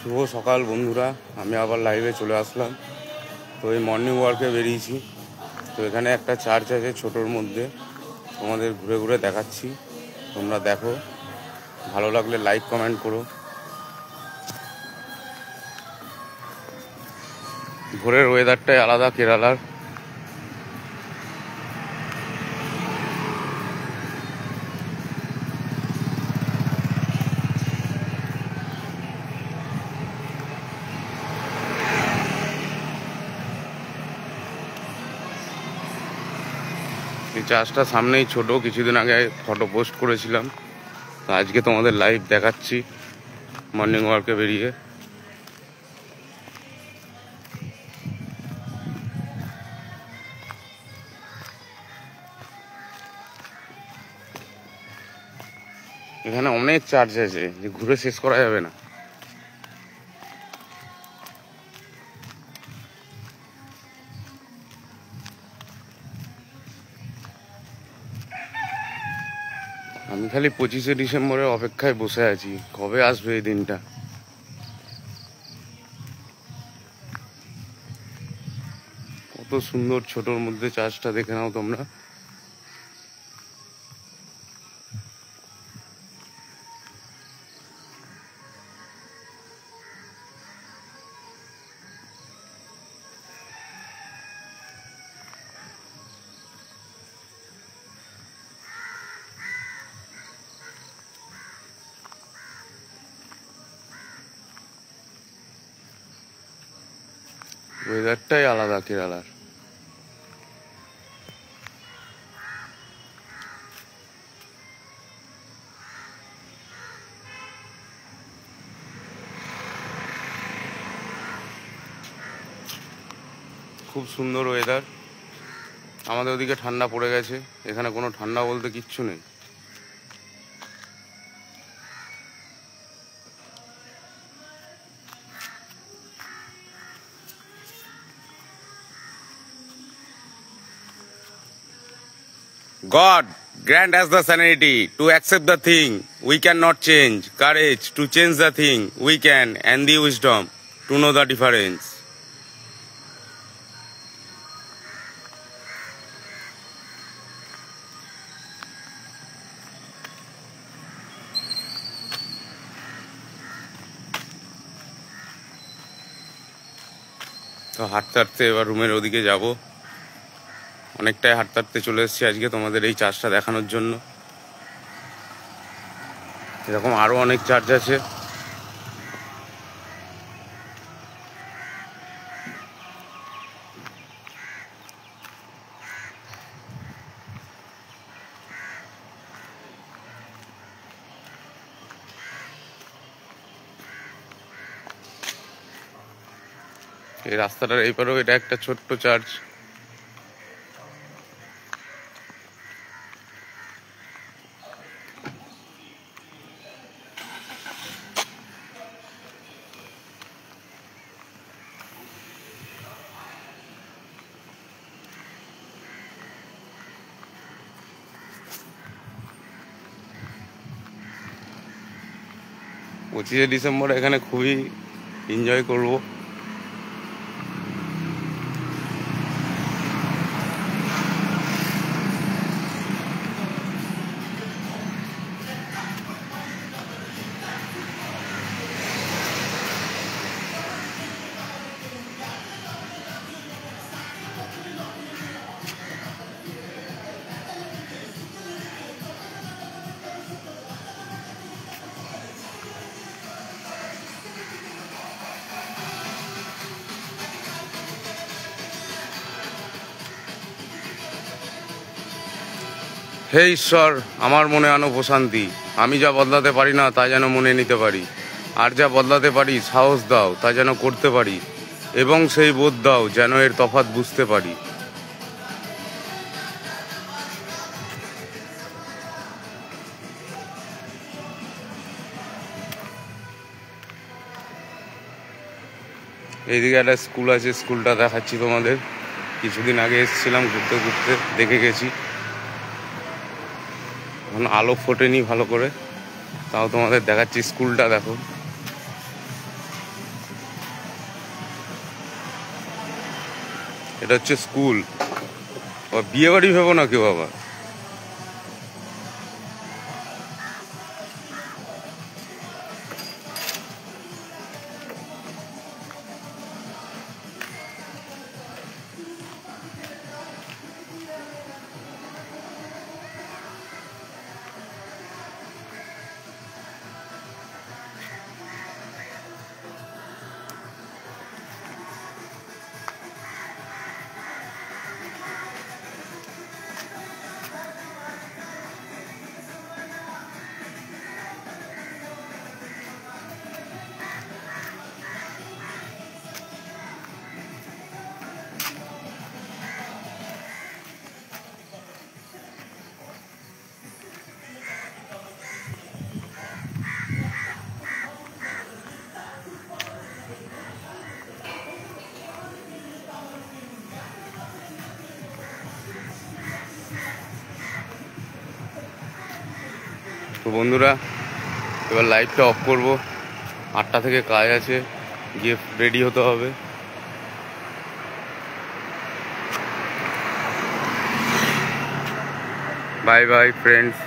শুভ সকাল বন্ধুরা, আমি আবার লাইভে চলে আসলাম। তো এই মর্নিং ওয়ার্কে বেরিয়েছি। তো এখানে একটা চার্চ আছে ছোটোর মধ্যে, তোমাদের ঘুরে ঘুরে দেখাচ্ছি। তোমরা দেখো, ভালো লাগলে লাইক কমেন্ট করো। ভোরের ওয়েদারটাই আলাদা কেরালার। এই চার্চটা সামনেই ছোট, কিছুদিন আগে ফটো পোস্ট করেছিলাম। তো আজকে তোমাদের লাইভ দেখাচ্ছি মর্নিং ওয়ার্কে বেরিয়ে। এখানে অনেক চার্চ আছে, যে ঘুরে শেষ করা যাবে না। আমি খালি 25শে ডিসেম্বরের অপেক্ষায় বসে আছি, কবে আসবে এই দিনটা। কত সুন্দর ছোটোর মধ্যে চার্চটা, দেখে নাও তোমরা। ওয়েদারটাই আলাদা কেরালার। খুব সুন্দর ওয়েদার। আমাদের ওদিকে ঠান্ডা পড়ে গেছে, এখানে কোনো ঠান্ডা বলতে কিচ্ছু নেই। God grant us the sanity to accept the thing we cannot change, courage to change the thing we can, and the wisdom to know the difference. তো হাঁটতে হাঁটতে এবার রুমের ওদিকে যাব। অনেকটাই হাঁটতে হাঁটতে চলে এসেছি আজকে তোমাদের এই চার্চটা দেখানোর জন্য। এরকম আরো অনেক চার্চ আছে। এই রাস্তাটার এই পারেও এটা একটা ছোট্ট চার্চ। পঁচিশে ডিসেম্বর এখানে খুবই এনজয় করবো। হে ঈশ্বর, আমার মনে আনো প্রশান্তি। আমি যা বদলাতে পারি না তা যেন মনে নিতে পারি, আর যা বদলাতে পারি সাহস দাও তা যেন করতে পারি, এবং সেই বোধ দাও যেন এর তফাৎ বুঝতে পারি। এইদিকে একটা স্কুল আছে, স্কুলটা দেখাচ্ছি তোমাদের। কিছুদিন আগে এসেছিলাম, ঘুরতে ঘুরতে দেখে গেছি। এখন আলো ফোটেনি ভালো করে, তাও তোমাদের দেখাচ্ছি। স্কুলটা দেখো। এটা হচ্ছে স্কুল, বিয়ে বাড়ি ভেবো না কেউ আবার। তো বন্ধুরা, এবার লাইভটা অফ করব। 8টা থেকে কাজ আছে, গিয়ে রেডি হতে হবে। Bye bye friends.